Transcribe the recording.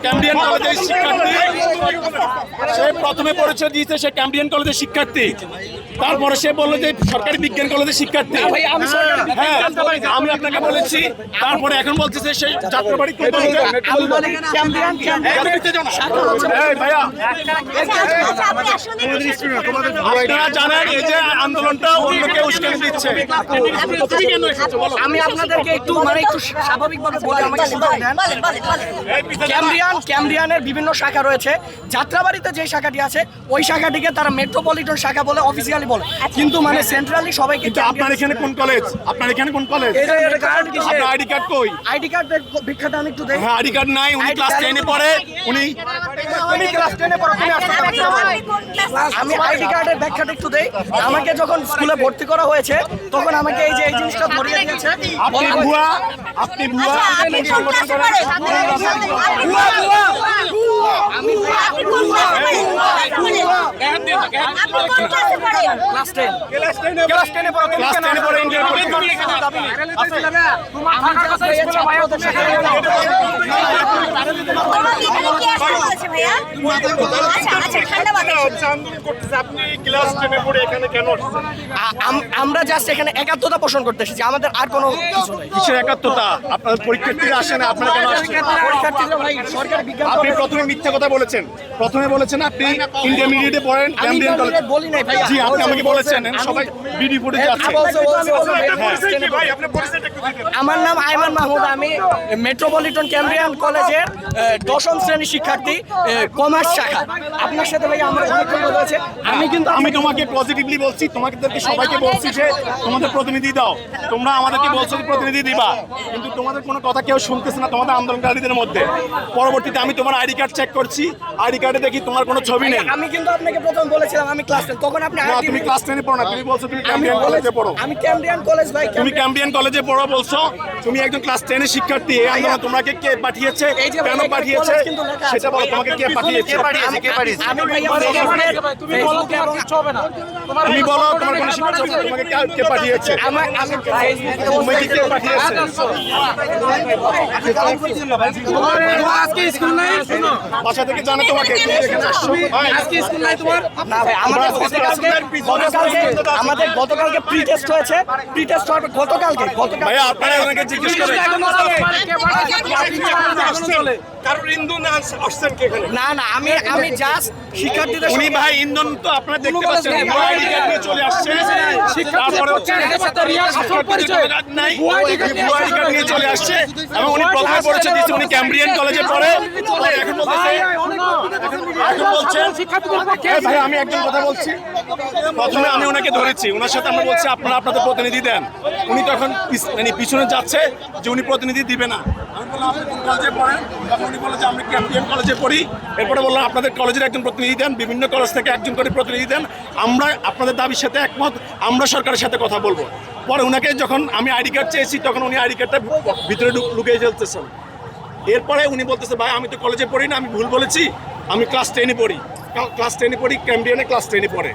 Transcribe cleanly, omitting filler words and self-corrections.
Cambrian কলেজের শিক্ষার্থী। সে প্রথমে পরিচয় দিয়েছে সে ক্যাম্ব্রিয়ান কলেজের শিক্ষার্থী, তারপরে সে বললো যে সরকারি বিজ্ঞান কলেজের শিক্ষার্থী। হ্যাঁ, আমি আপনাকে বলেছি, তারপরে এখন বলছে যে সে যাত্রাবাড়ি ভাইয়া। আপনারা জানেন এই যে আন্দোলনটা অন্যকে উস্কানি দিচ্ছে। আমি আপনাদেরকে একটু স্বাভাবিকভাবে বলে আমাকে ক্যাম্ব্রিয়ানের বিভিন্ন শাখা রয়েছে। যাত্রাবাড়িতে যে শাখাটি আছে ওই শাখাটিকে তারা মেট্রোপলিটন শাখা বলে অফিসিয়ালি বলে, কিন্তু মানে সেন্ট্রালি সবাইকে। আপনার এখানে কোন কলেজ? আপনার এখানে কোন কলেজ? আইডি কার্ড কই? আইডি কার্ড বিখ্যাত আমি একটু দেই। হ্যাঁ, আইডি কার্ড নাই। উনি ক্লাস 10 এ পড়ে। উনি ক্লাস 10 এ পড়ো, তুমি আসতে আমি আইডি কার্ডের ব্যাখ্যাটা একটু দেই। আমাকে যখন স্কুলে ভর্তি করা হয়েছে তখন আমাকে এই যে এই জিনিসটা ধরিয়ে দিয়েছে। আপনি ভুয়া, আপনি ভুয়া, আপনি সংগঠন করেন। আমি ক্লাস 10 এ পড়ো। ক্লাস 10 এ পড়ে ইন্ডিয়ান আমরা জাস্ট এখানে একাত্মতা পোষণ করতে এসেছি, আমাদের আর কোনো কিছু নেই। কিসের একাত্মতা? আপনার পরীক্ষার্থীরা আসে না, আপনারা কেন আসছেন? পরীক্ষার্থীরা ভাই সরকারি বিজ্ঞান আপনি প্রথমে মিথ্যা কথা বলেছেন। প্রথমে বলেছেন আপনি ইন্টারমিডিয়েটে পড়েন ক্যাম্ব্রিয়ান কলেজ। বলি নাই ভাই। জি, আপনি আমাকে বলেছেন, সবাই বিডি ফুটে যাচ্ছে। আমার নাম আইমান মাহমুদ, আমি মেট্রোপলিটন ক্যাম্ব্রিয়ান কলেজের 10ম শ্রেণীর শিক্ষার্থী, কমার্স শাখা। আপনার সাথে ভাই আমার অনেক কথা হয়েছে। আমি তোমাকে পজিটিভলি বলছি, তোমাদেরকে সবাইকে বলছি যে তোমাদের প্রতিনিধি দাও। তোমরা আমাদেরকে বলছো যে প্রতিনিধি দিবা, কিন্তু তোমাদের কোনো কথা কেউ শুনতেছে না তোমাদের আন্দোলনকারীদের মধ্যে। পরবর্তীতে আমি তোমার আইডি কার্ড চেক করছি, আইডি কার্ডে দেখি তোমার কোনো ছবি নেই। আমি কিন্তু আপনাকে প্রথম বলেছিলাম আমি ক্লাস 10, তখন আপনি না, তুমি ক্লাস 10 এ পড়ো না, তুমি বলছো তুমি ক্যাম্ব্রিয়ান কলেজে পড়ো। আমি ক্যাম্ব্রিয়ান কলেজ ভাই। তুমি ক্যাম্ব্রিয়ান কলেজে পড়ো বলছো, তুমি একজন ক্লাস 10 এর শিক্ষার্থী। এই আন্দোলন তোমাকে কে পাঠিয়েছে, কেন পাঠিয়েছে সেটা বলো। তোমাকে কে পাঠিয়েছে? আমি ভাই তুমি বলো, তোমার কোন শিক্ষক তোমাকে কে পাঠিয়েছে? তোমাকে কে পাঠিয়েছে? আজকে স্কুল নাই, শুনো বাসা থেকে জানে তোমাকে তুমি এখানে আসছো। আজকে স্কুল নাই তোমার? না ভাই, আমাদের গতকালকে প্রি টেস্ট হয়েছে। প্রি টেস্ট হওয়ার গতকালকে ভাই আপনারা ওনাকে জিজ্ঞেস করেন। না না, আমি জাস্ট শিক্ষার্থীদের। উনি ভাই ইন্ধন তো আপনারা দেখতে পাচ্ছেন, আইডি কার্ড নিয়ে চলে আসছে। তারপরে হচ্ছে নাই, আইডি কার্ড নিয়ে চলে আসছে এবং উনি প্রথমে পরিচয় দিয়েছে উনি ক্যাম্ব্রিয়ান কলেজে পড়ে। এখন বলছেন ভাই, আমি একজন কথা বলছি। প্রথমে আমি ওনাকে ধরেছি, ওনার সাথে আমরা বলছি আপনারা আপনাদের প্রতিনিধি দেন। উনি তখন পিছনে যাচ্ছে যে উনি প্রতিনিধি দিবে না। আমি বললাম আপনি কোন কলেজে পড়েন? তখন উনি বলল যে আমি ক্যাম্ব্রিয়ান কলেজে পড়ি। এরপরে বললাম আপনাদের কলেজের একজন প্রতিনিধি দেন, বিভিন্ন কলেজ থেকে একজন করে প্রতিনিধি দেন। আমরা আপনাদের দাবির সাথে একমত, আমরা সরকারের সাথে কথা বলবো। পরে ওনাকে যখন আমি আইডি কার্ড চেয়েছি তখন উনি আইডি কার্ডটা ভিতরে লুকিয়ে ফেলতেছেন। এরপরে উনি বলতেছে ভাই আমি তো কলেজে পড়ি না, আমি ভুল বলেছি, আমি ক্লাস 10 এ পড়ি। ক্লাস 10 এ পড়ি, ক্যাম্ব্রিয়ানে ক্লাস 10 এ পড়ে।